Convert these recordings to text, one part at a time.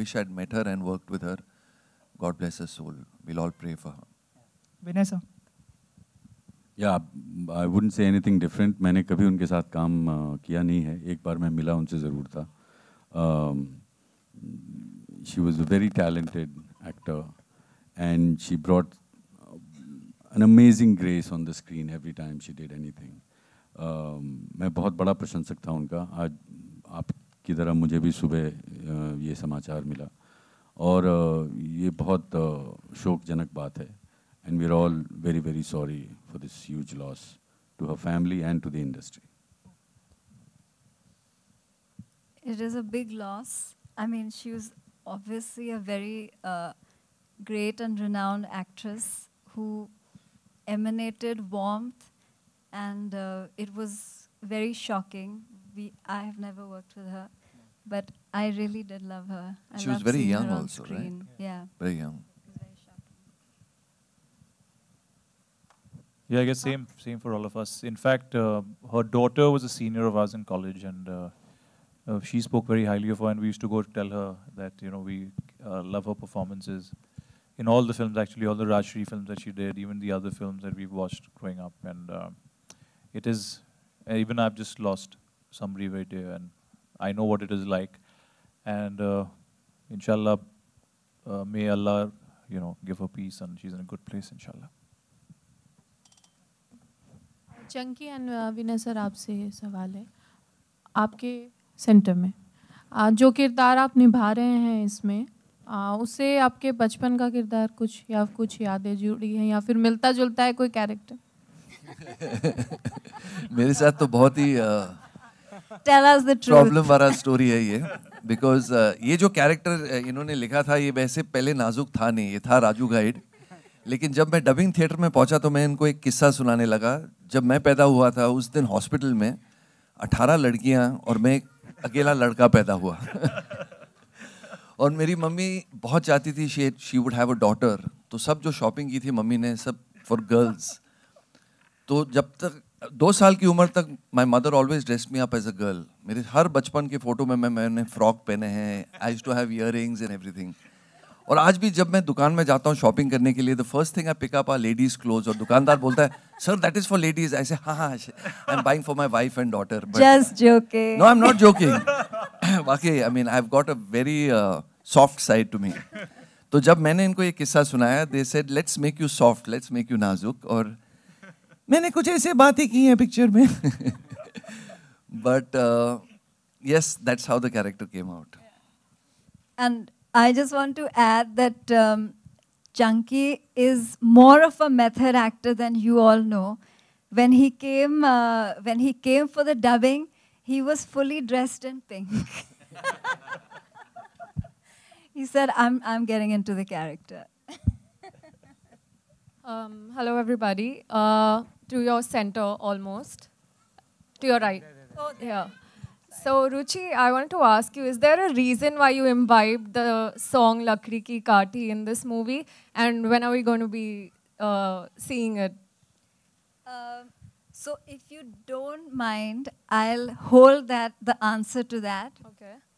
wish I'd met her and worked with her. God bless her soul. We'll all pray for her. Vinay sir. Yeah, I wouldn't say anything different. मैंने कभी उनके साथ काम किया नहीं है. एक बार मैं मिला उनसे ज़रूर था. She was a very talented actor, and she brought an amazing grace on the screen every time she did anything. मैं बहुत बड़ा प्रशंसक था उनका. आज आपकी तरह मुझे भी सुबह ये समाचार मिला और ये बहुत शोकजनक बात है. And we're all very, very sorry for this huge loss to her family and to the industry. It is a big loss. I mean, she was obviously a very great and renowned actress who emanated warmth, and it was very shocking. I have never worked with her, but I really did love her. She was very young also, right? Yeah. Very young. Yeah, I guess same for all of us. In fact, her daughter was a senior of ours in college, and she spoke very highly of her. And we used to go to tell her that we love her performances in all the films, actually, all the Rajshri films that she did, even the other films that we've watched growing up. And it is, even I've just lost somebody very dear, and I know what it is like. And inshallah, may Allah, give her peace, and she's in a good place, inshallah. Chunky and Vinay sir, आपसे सवाल है. आपके centre में जो किरदार आप निभा रहे हैं इसमें, उससे आपके बचपन का किरदार कुछ या कुछ यादें जुड़ी हैं या फिर मिलता जुलता है कोई कैरेक्टर? मेरे साथ तो बहुत ही प्रॉब्लम वाला स्टोरी है ये, बिकॉज ये जो कैरेक्टर इन्होंने लिखा था ये वैसे पहले नाजुक था नहीं, ये था राजू गाइड. लेकिन जब मैं डबिंग थिएटर में पहुंचा तो मैं इनको एक किस्सा सुनाने लगा. जब मैं पैदा हुआ था उस दिन हॉस्पिटल में 18 लड़कियां और मैं एक अकेला लड़का पैदा हुआ. और मेरी मम्मी बहुत चाहती थी she would have a daughter. तो सब जो शॉपिंग की थी मम्मी ने सब फॉर गर्ल्स. तो जब तक 2 साल की उम्र तक my mother always dressed me up as a girl. मेरे हर बचपन के फोटो में मैंने फ्रॉक पहने हैं. I used to have earrings and everything. और आज भी जब मैं दुकान में जाता हूँ शॉपिंग करने के लिए, the first thing I pick up are ladies clothes. और दुकानदार बोलता है sir that is for ladies. ऐसे हाँ I am buying for my wife and daughter. Just joking. No I am not joking. वाकई I mean I have got a very soft side to me. तो जब मैंने इनको ये किस्सा सुनाया, they said let's make you soft, let's make you नाजुक. और मैंने कुछ ऐसे बातें की हैं पिक्चर में. But yes, that's how the character came out. And I just want to add that Chunky is more of a method actor than you all know. When he came for the dubbing, he was fully dressed in pink. He said, "I'm getting into the character." Hello everybody. To your center almost. To your right. Oh, yeah. So Ruchi, I wanted to ask you, is there a reason why you imbibed the song Lakdi Ki Kaati in this movie? And when are we going to be seeing it? So if you don't mind, I'll hold the answer to that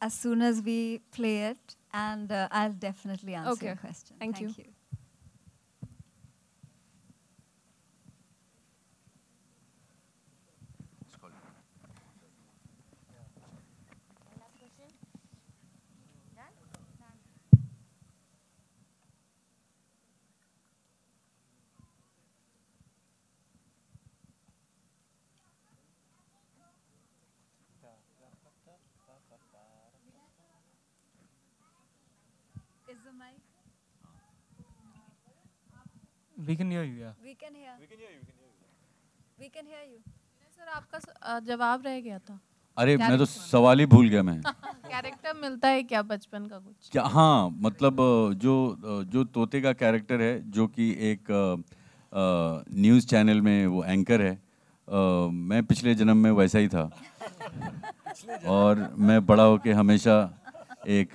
as soon as we play it, and I'll definitely answer your question. Thank you. Is the mic? We can hear you, yeah. We can hear. We can hear you. We can hear you. Sir आपका जवाब रह गया था. अरे मैं तो सवाल ही भूल गया. मैं कैरेक्टर मिलता है क्या बचपन का कुछ? क्या? हाँ, मतलब जो तोते का कैरेक्टर है, जो कि एक न्यूज़ चैनल में वो एंकर है, मैं पिछले जन्म में वैसा ही था. और मैं बड़ा होके हमेशा एक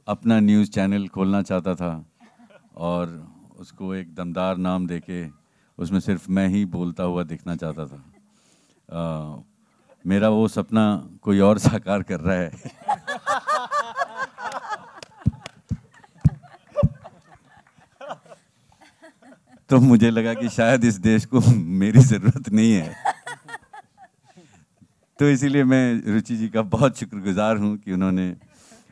अपना न्यूज़ चैनल खोलना चाहता था और उसको एक दमदार नाम देके उसमें सिर्फ मैं ही बोलता हुआ दिखना चाहता था. मेरा वो सपना कोई और साकार कर रहा है. तो मुझे लगा कि शायद इस देश को मेरी ज़रूरत नहीं है। तो इसीलिए मैं रुचि जी का बहुत शुक्रगुजार हूँ कि उन्होंने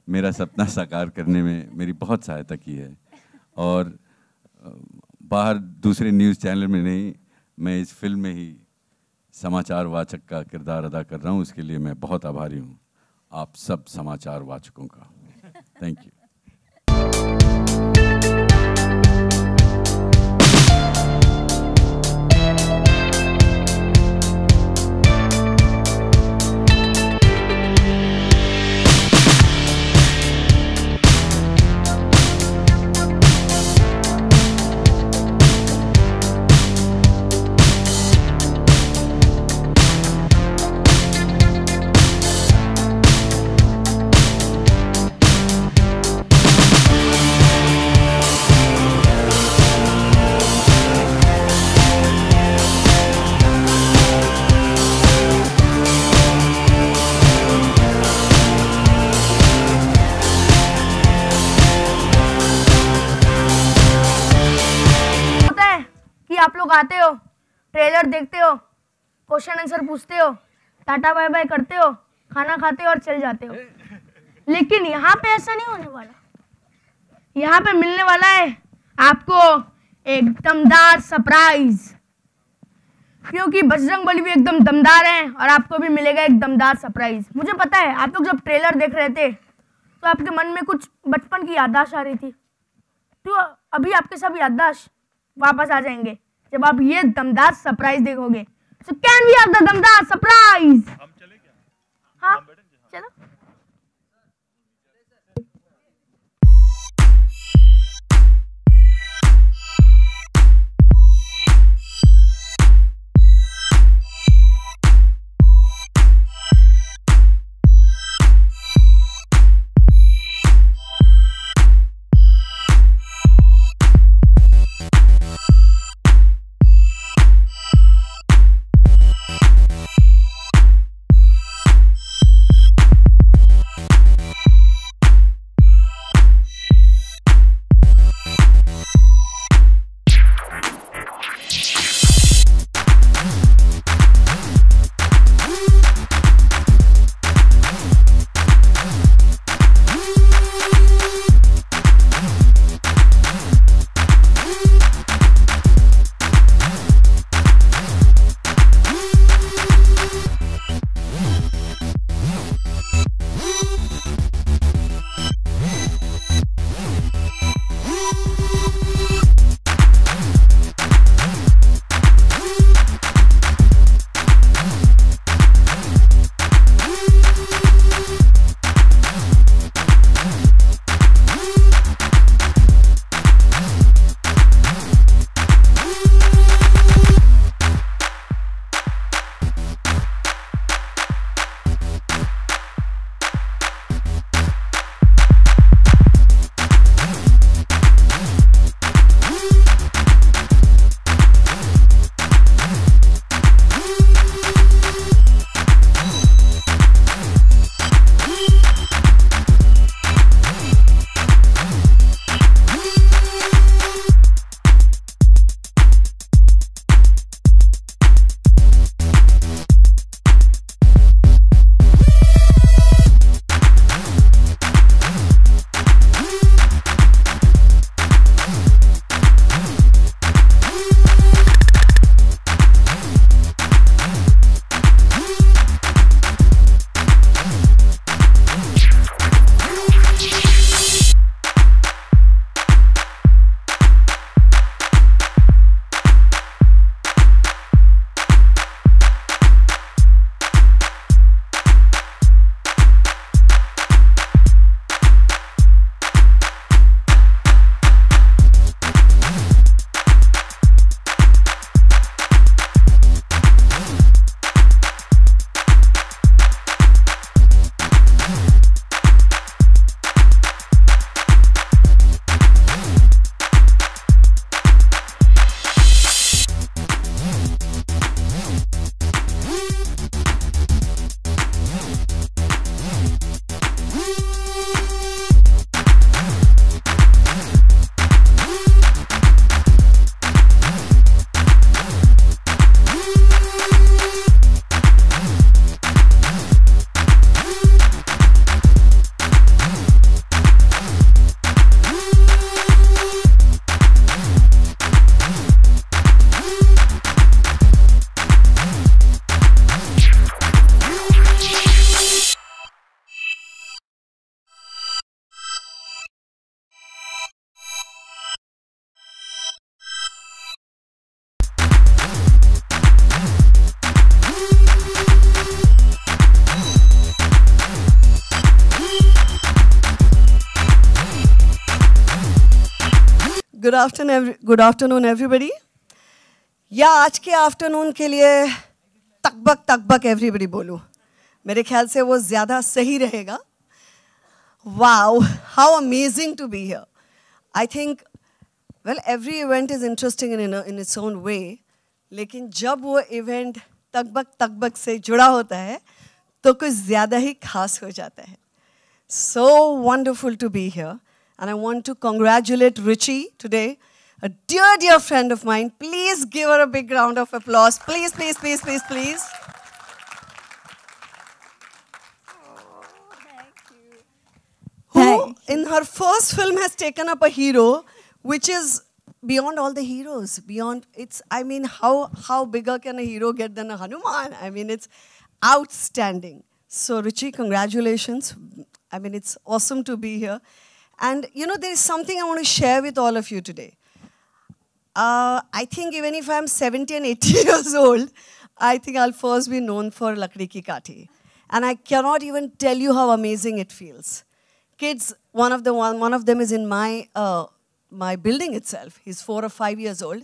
मेरा सपना साकार करने में मेरी बहुत सहायता की है। और बाहर दूसरे न्यूज़ चैनल में नहीं, मैं इस फिल्म में ही समाचार वाचक का किरदार अदा कर रहा हूँ। उसके लिए मैं बहुत आभारी हूँ आप सब समाचार वाचकों का। Thank you. आप लोग आते हो, ट्रेलर देखते हो, क्वेश्चन आंसर पूछते हो, टाटा बाय बाय करते हो, खाना खाते हो और चल जाते हो। लेकिन यहाँ पे ऐसा नहीं होने वाला। यहाँ पे मिलने वाला है आपको एक दमदार सरप्राइज, क्योंकि बजरंगबली भी एकदम दमदार है और आपको भी मिलेगा एक दमदार सरप्राइज। मुझे पता है आप लोग जब ट्रेलर देख रहे थे तो आपके मन में कुछ बचपन की याददाश्त आ रही थी, तो अभी आपके सब याददाश्त वापस आ जाएंगे जब आप ये दमदार सरप्राइज देखोगे। So can we have the दमदार सरप्राइज? हम चले क्या? हाँ चलो। Good afternoon, everybody. या आज के आफ्टरनून के लिए तकबक everybody बोलूं. मेरे ख्याल से वो ज़्यादा सही रहेगा. Wow, how amazing to be here. I think, well, every event is interesting in its own way. लेकिन जब वो event तकबक से जुड़ा होता है, तो कुछ ज़्यादा ही खास हो जाता है. So wonderful to be here. And I want to congratulate Ruchi today, a dear friend of mine. Please give her a big round of applause. Please, please, please, please, please. Who in her first film has taken up a hero, which is beyond all the heroes. Beyond, it's, I mean, how bigger can a hero get than a Hanuman? I mean, it's outstanding. So Ruchi, congratulations. I mean, it's awesome to be here. And you know, there is something I want to share with all of you today. I think even if I'm 70 and 80 years old, I think I'll first be known for Lakdi Ki Kathi. And I cannot even tell you how amazing it feels. Kids, one of them is in my building itself. He's 4 or 5 years old.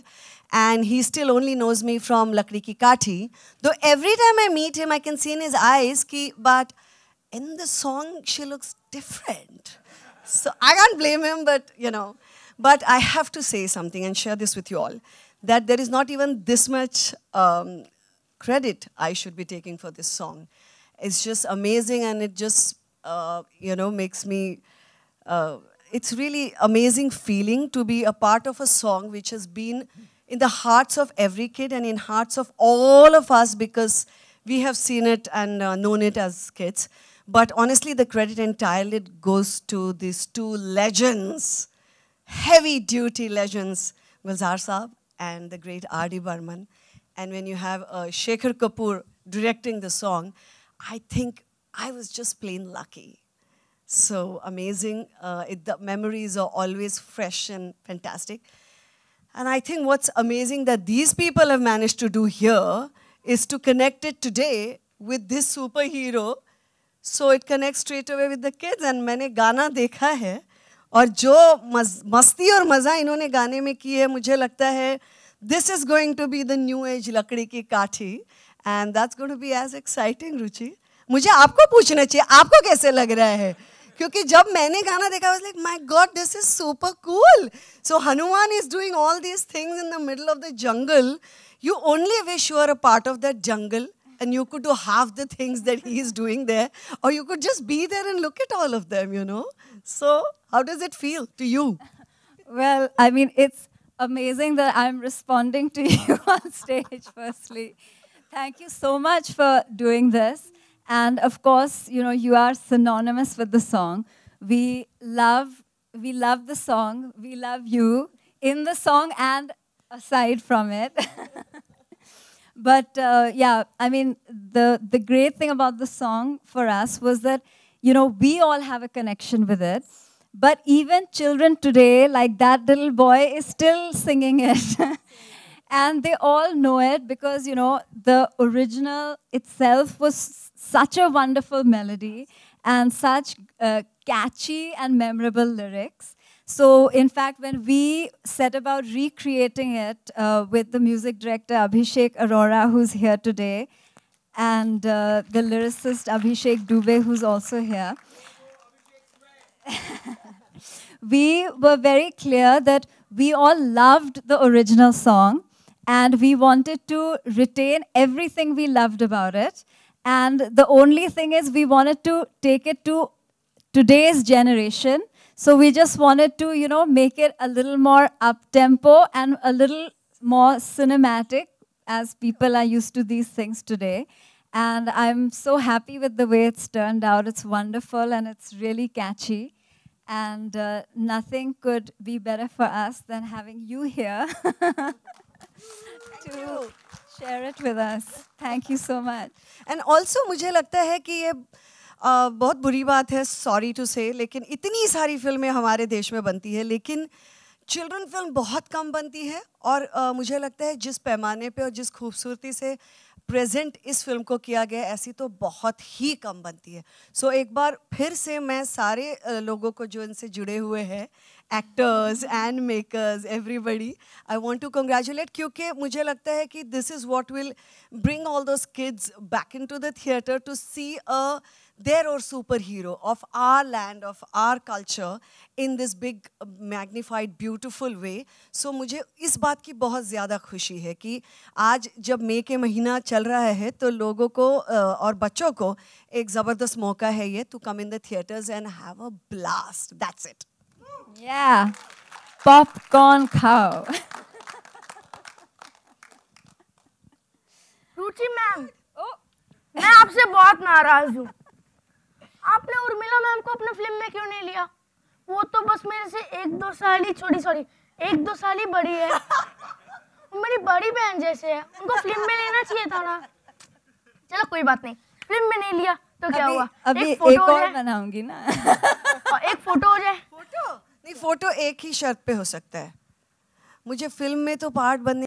And he still only knows me from Lakdi Ki Kathi. Though every time I meet him, I can see in his eyes, but in the song, she looks different. So I can't blame him, but you know. But I have to say something and share this with you all, that there is not even this much credit I should be taking for this song. It's just amazing, and it just, you know, makes me, it's really amazing feeling to be a part of a song which has been in the hearts of every kid and in hearts of all of us, because we have seen it and known it as kids. But honestly, the credit entirely goes to these two legends, heavy-duty legends, Gulzar Saab and the great R.D. Burman. And when you have Shekhar Kapoor directing the song, I think I was just plain lucky. So amazing. The memories are always fresh and fantastic. And I think what's amazing that these people have managed to do here is to connect it today with this superhero. So it connects straight away with the kids. And मैंने गाना देखा है, और जो मस्ती और मज़ा इन्होंने गाने में की है, मुझे लगता है this is going to be the new age लकड़ी की काठी, and that's going to be as exciting, रुचि. मुझे आपको पूछना चाहिए, आपको कैसे लग रहा है? क्योंकि जब मैंने गाना देखा, I was like, my God, this is super cool. So Hanuman is doing all these things in the middle of the jungle. You only wish you were a part of that jungle, and you could do half the things that he is doing there, or you could just be there and look at all of them, you know. So how does it feel to you? Well, I mean, it's amazing that I'm responding to you on stage, firstly. Thank you so much for doing this. And of course, you know, you are synonymous with the song. We love the song. We love you in the song and aside from it. But yeah, I mean, the great thing about the song for us was that, you know, we all have a connection with it. But even children today, like that little boy, is still singing it. And they all know it because, you know, the original itself was such a wonderful melody and such catchy and memorable lyrics. So, in fact, when we set about recreating it with the music director Abhishek Arora, who's here today, and the lyricist Abhishek Dubey, who's also here, we were very clear that we all loved the original song, and we wanted to retain everything we loved about it. And the only thing is we wanted to take it to today's generation. So we just wanted to, you know, make it a little more up-tempo and a little more cinematic, as people are used to these things today. And I'm so happy with the way it's turned out. It's wonderful and it's really catchy. And nothing could be better for us than having you here to share it with us. Thank you so much. And also, मुझे लगता है कि ये बहुत बुरी बात है, sorry to say, लेकिन इतनी सारी फिल्में हमारे देश में बनती है, लेकिन चिल्ड्रन फिल्म बहुत कम बनती है. और मुझे लगता है जिस पैमाने पे और जिस खूबसूरती से प्रेजेंट इस फिल्म को किया गया, ऐसी तो बहुत ही कम बनती है. सो एक बार फिर से मैं सारे लोगों को जो इनसे जुड़े हुए हैं actors and makers, everybody. I want to congratulate क्योंकि मुझे लगता है कि this is what will bring all those kids back into the theatre to see their or superhero of our land, of our culture in this big, magnified, beautiful way. So मुझे इस बात की बहुत ज़्यादा खुशी है कि आज जब मई के महीना चल रहा है तो लोगों को और बच्चों को एक ज़बरदस्त मौका है ये to come in the theatres and have a blast. That's it. Yeah, popcorn cow. Ruchi ma'am, मैं आपसे बहुत नाराज हूँ। आपने उर्मिला मैम को अपने फिल्म में क्यों नहीं लिया? वो तो बस मेरे से 1-2 साल ही सॉरी 1-2 साल ही बड़ी है। वो मेरी बड़ी बहन जैसे है, उनको फिल्म में लेना चाहिए था ना। चलो कोई बात नहीं, फिल्म में नहीं लिया तो क्या हुआ? अभी एक और बनाऊंगी ना। और एक फोटो हो जाए। फोटो नहीं, फोटो एक ही शर्त पे हो सकता है, मुझे फिल्म में तो पार्ट बनने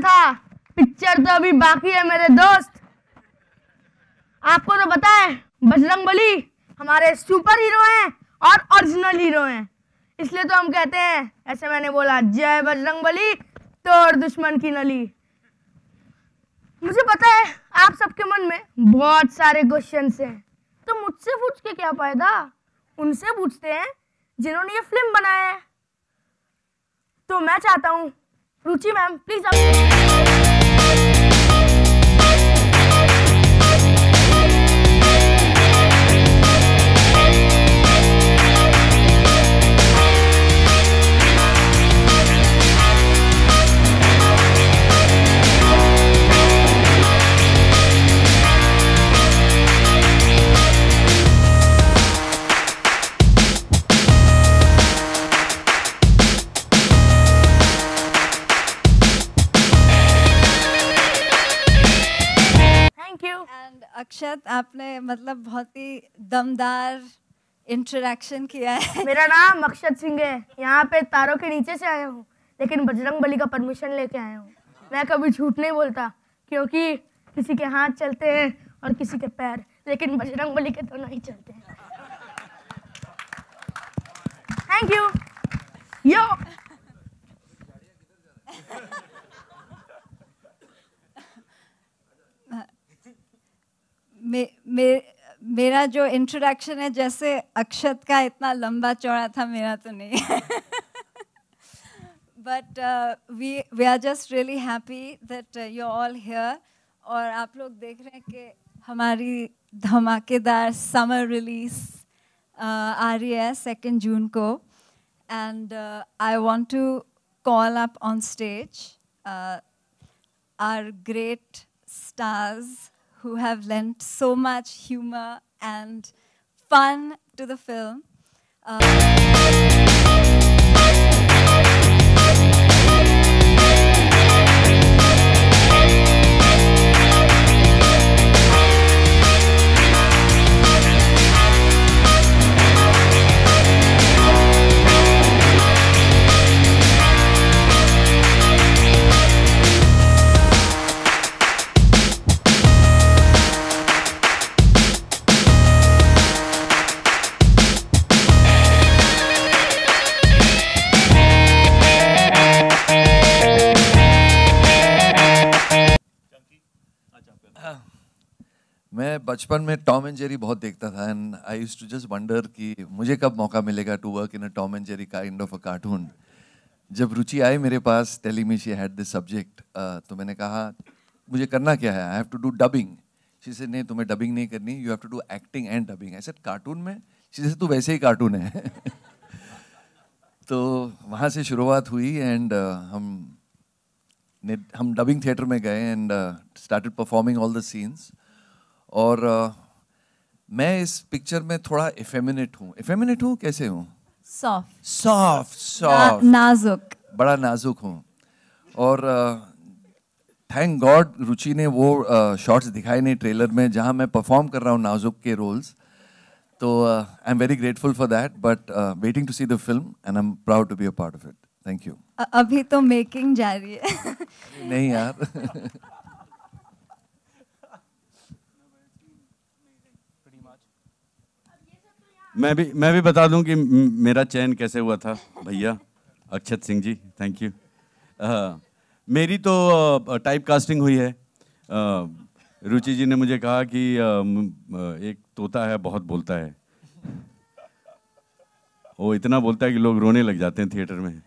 था, पिक्चर तो अभी बाकी है मेरे दोस्त। आपको तो पता है बजरंगबली हमारे सुपर हीरो हैं और ओरिजिनल हीरो हैं, इसलिए तो हम कहते हैं, ऐसे मैंने बोला, जय बजरंगबली तोड़ दुश्मन की नली। मुझे पता है आप सबके मन में बहुत सारे क्वेश्चंस हैं, तो मुझसे पूछ के क्या फायदा, उनसे पूछते हैं जिन्होंने ये फिल्म बनाया है। तो मैं चाहता हूँ रुचि मैम प्लीज आप अक्षत, आपने मतलब बहुत ही दमदार इंटरेक्शन किया है। मेरा नाम अक्षत सिंह है, यहाँ पे तारों के नीचे से आया हूँ, लेकिन बजरंगबली का परमिशन लेके आया हूँ। मैं कभी झूठ नहीं बोलता, क्योंकि किसी के हाथ चलते हैं और किसी के पैर, लेकिन बजरंगबली के तो नहीं चलते हैं। Thank you. यो मेरा जो इंट्रोडक्शन है, जैसे अक्षत का इतना लंबा चौड़ा था, मेरा तो नहीं। But we are just really happy that you all here. और आप लोग देख रहे हैं कि हमारी धमाकेदार समर रिलीज आ रही है 2 जून को, and I want to call up on stage our great stars who have lent so much humor and fun to the film. मैं बचपन में टॉम एंड जेरी बहुत देखता था, and I used to just wonder कि मुझे कब मौका मिलेगा to work in a Tom and Jerry kind of a cartoon. जब रुचि आई मेरे पास telling me she had this subject, तो मैंने कहा मुझे करना क्या है, I have to do dubbing. She said नहीं, तुम्हें डबिंग नहीं करनी, you have to do acting and dubbing. I said cartoon में? शी सेड तू वैसे ही कार्टून है। तो वहाँ से शुरुआत हुई, एंड हम डबिंग थिएटर में गए and started performing all the scenes. और मैं इस पिक्चर में थोड़ा इफेमिनेट हूँ। इफेमिनेट हूँ कैसे हूँ? सॉफ्ट सॉफ्ट नाजुक, बड़ा नाजुक हूँ। और थैंक गॉड रुचि ने वो शॉट्स दिखाए नहीं ट्रेलर में जहाँ मैं परफॉर्म कर रहा हूँ नाजुक के रोल्स। तो I am very grateful for that, but waiting to see the film and I am proud to be a part of it. Thank you. अभी तो मेकिंग जारी है। नहीं यार। मैं भी बता दूं कि मेरा चयन कैसे हुआ था भैया अक्षत सिंह जी, थैंक यू। मेरी तो टाइप कास्टिंग हुई है। रुचि जी ने मुझे कहा कि एक तोता है बहुत बोलता है, वो इतना बोलता है कि लोग रोने लग जाते हैं थिएटर में।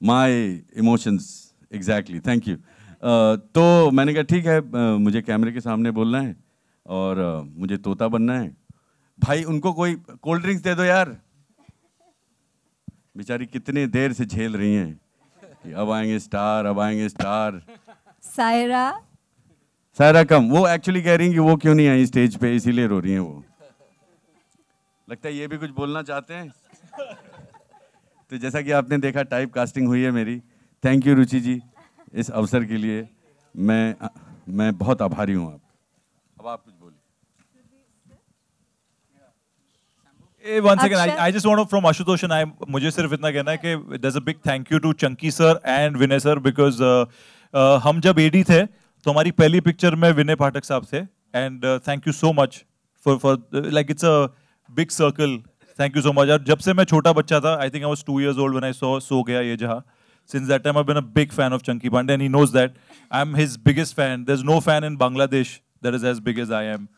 My emotions exactly, thank you. तो मैंने कहा ठीक है, मुझे कैमरे के सामने बोलना है और मुझे तोता बनना है। भाई उनको कोई कोल्ड ड्रिंक्स दे दो यार, बेचारी कितने देर से झेल रही हैं कि अब आएंगे स्टार, अब आएंगे स्टार। सायरा कम, वो एक्चुअली कह रही हैं कि वो क्यों नहीं आई स्टेज पे, इसीलिए रो रही हैं वो। लगता है ये भी कुछ बोलना चाहते हैं। तो जैसा कि आपने देखा टाइप कास्टिंग हुई है मेरी। थैंक यू रुचि जी इस अवसर के लिए, मैं बहुत आभारी हूँ। अब आप कुछ बोलिए। One second, Akshat? I just want to, from Ashutosh and I, मुझे सिर्फ इतना कहना है कि there's a big thank you to Chunky sir and Vinay sir because हम जब AD थे तो हमारी पहली पिक्चर में विनय पाठक साहब थे and thank you so much for like it's a big circle. Thank you so much. और जब से मैं छोटा बच्चा था, I think I was 2 years old when I saw सो गया ये जहाँ. Since that time I've been a big fan of Chunky Pandey and he knows that. I'm his biggest fan. There's no fan in Bangladesh that is as big as I am.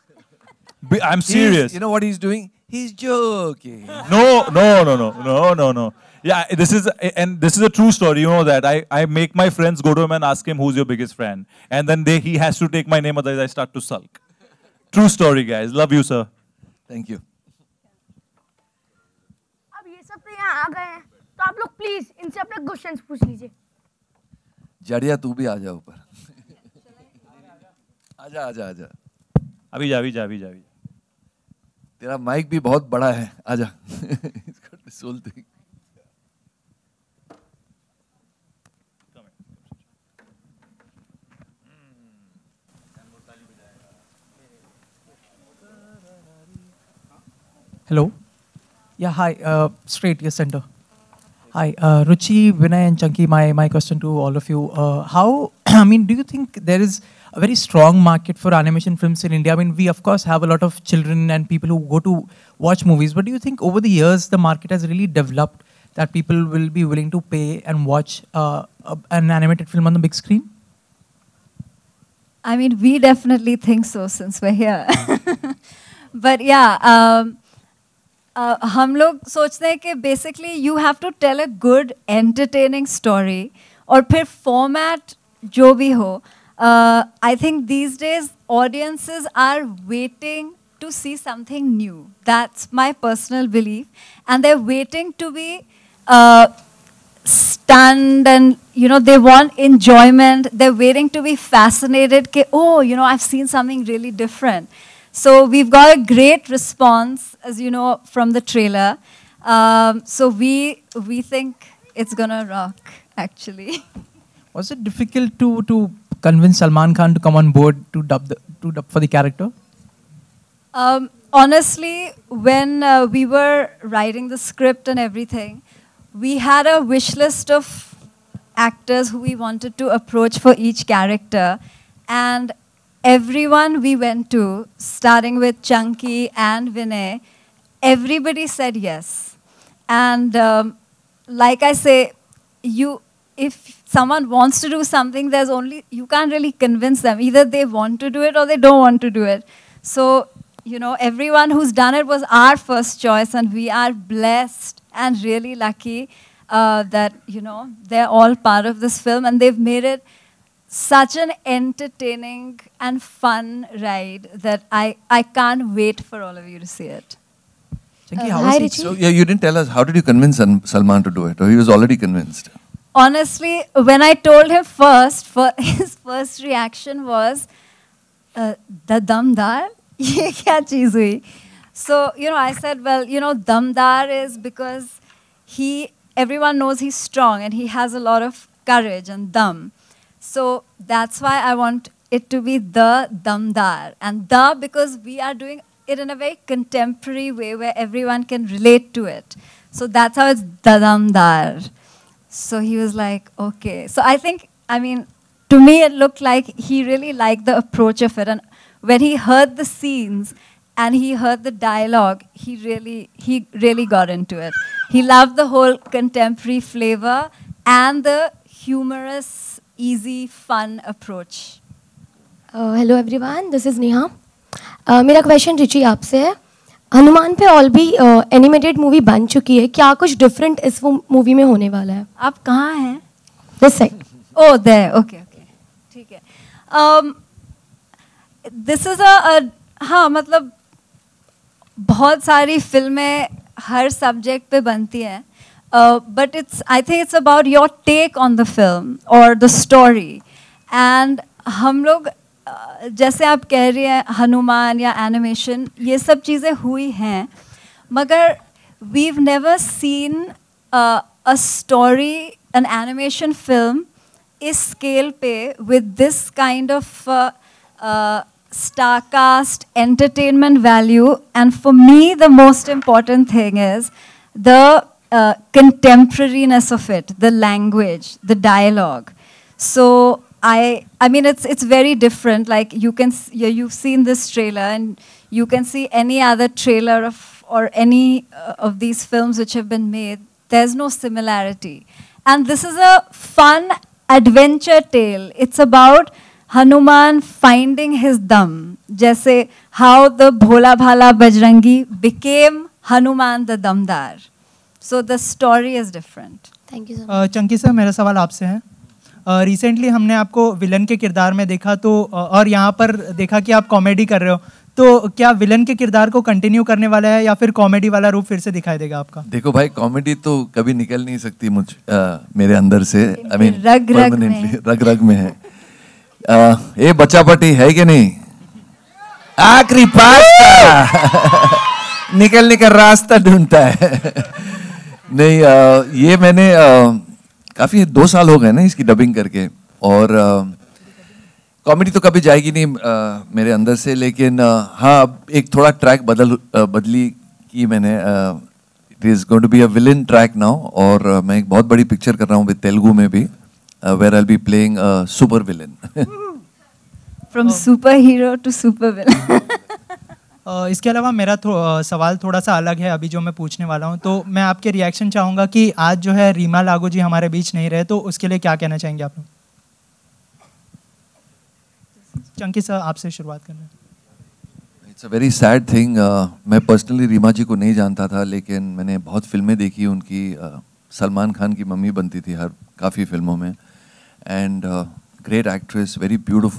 I'm serious. You know what he's doing? He's joking. No. Yeah, this is a true story. You know that. I make my friends go to him and ask him who's your biggest fan, and then he has to take my name, otherwise I start to sulk. True story, guys. Love you, sir. Thank you. अब ये सब तो यहाँ आ गए हैं, तो आप लोग प्लीज इनसे अपने क्वेश्चंस पूछ लीजिए. जड़िया तू भी आ जा ऊपर. आजा. अभी जा. तेरा माइक भी बहुत बड़ा है. आजा. सोलते. Hello. Yeah, hi. Straight, yes, center. Hi, Ruchi, Vinay, and Chunky. My question to all of you: how? I mean, do you think there is a very strong market for animation films in India? I mean, we of course have a lot of children and people who go to watch movies. But do you think over the years the market has really developed that people will be willing to pay and watch an animated film on the big screen? I mean, we definitely think so since we're here. But yeah, हम लोग सोचते हैं कि basically you have to tell a good, entertaining story, और फिर format जो भी हो. I think these days audiences are waiting to see something new. That's my personal belief, and they're waiting to be stunned, and they want enjoyment. They're waiting to be fascinated. Ke, oh, I've seen something really different. So we've got a great response, as you know, from the trailer. So we think it's gonna rock, actually. Was it difficult to convince Salman Khan to come on board to dub for the character? Honestly, when we were writing the script and everything, we had a wish list of actors who we wanted to approach for each character, and everyone we went to, starting with Chunky and Vinay, everybody said yes. And like I say, if someone wants to do something, you can't really convince them. Either they want to do it or they don't want to do it. So, everyone who's done it was our first choice, and we are blessed and really lucky that, they're all part of this film, and they've made it such an entertaining and fun ride that I can't wait for all of you to see it. Chunky, Hi, Richie. So you didn't tell us, how did you convince Salman to do it? Or he was already convinced? Honestly, when I told him his first reaction was, the damdar? Ye kya cheez hui? So, I said, well, damdar is because everyone knows he's strong and he has a lot of courage and dam. So that's why I want it to be the damdar. And because we are doing it in a very contemporary way where everyone can relate to it. So that's how it's the damdar. So he was like, okay. So to me it looked like he really liked the approach of it. And when he heard the scenes and he heard the dialogue, he really got into it. He loved the whole contemporary flavor and the humorous, easy, fun approach. Hello everyone, this is Neha. मेरा question Richie आपसे है. हनुमान पे all भी animated movie बन चुकी है. क्या कुछ डिफरेंट इस मूवी में होने वाला है? आप कहाँ हैं? This side. Oh, there. Okay. ठीक है. This is हाँ, मतलब बहुत सारी फिल्में हर सब्जेक्ट पे बनती हैं. But I think it's about your take on the film or the story. And हम लोग जैसे आप कह रही हैं हनुमान या एनिमेशन, ये सब चीज़ें हुई हैं, मगर we've never seen a story, an animation film इस scale पे with this kind of star cast, entertainment value, and for me, the most important thing is the contemporariness of it, the language, the dialogue. So I mean, it's very different. Like you've seen this trailer, and you can see any other trailer or any of these films which have been made. There's no similarity, and this is a fun adventure tale. It's about Hanuman finding his dam, जैसे how the Bhola Bhala Bajrangi became Hanuman the Damdar. So the story is different. Thank you so much. Chunky sir, मेरा सवाल आपसे है. Recently हमने आपको villain के किरदार में देखा तो और यहाँ पर देखा कि आप कॉमेडी कर रहे हो, तो क्या विलन के किरदार को कंटिन्यू करने वाला है या फिर कॉमेडी वाला रूप फिर से दिखाई देगा आपका? देखो भाई, कॉमेडी तो कभी निकल नहीं सकती मेरे अंदर से. आई मीन रग रग में है. ये बच्चापटी है कि नहीं? आखिरी पास निकलने का रास्ता ढूंढता है. नहीं, ये मैंने काफी 2 साल हो गए ना इसकी डबिंग करके, और कॉमेडी तो कभी जाएगी नहीं मेरे अंदर से, लेकिन हाँ, अब एक थोड़ा ट्रैक बदली की मैंने. It is going to be a villain track now, और मैं एक बहुत बड़ी पिक्चर कर रहा हूँ विद तेलुगु में भी, where I'll be playing a super villain. From superhero to super villain. इसके अलावा मेरा सवाल थोड़ा सा अलग है अभी जो मैं पूछने वाला हूँ, तो मैं आपके रिएक्शन चाहूँगा कि आज जो है रीमा लागू जी हमारे बीच नहीं रहे, तो उसके लिए क्या कहना चाहेंगे आप लोग? चंकी सर, आपसे शुरुआत करना है. It's a very sad thing. मैं पर्सनली रीमा जी को नहीं जानता था, लेकिन मैंने बहुत फिल्में देखी उनकी. सलमान खान की मम्मी बनती थी काफ़ी फिल्मों में, and great actress, very beautiful.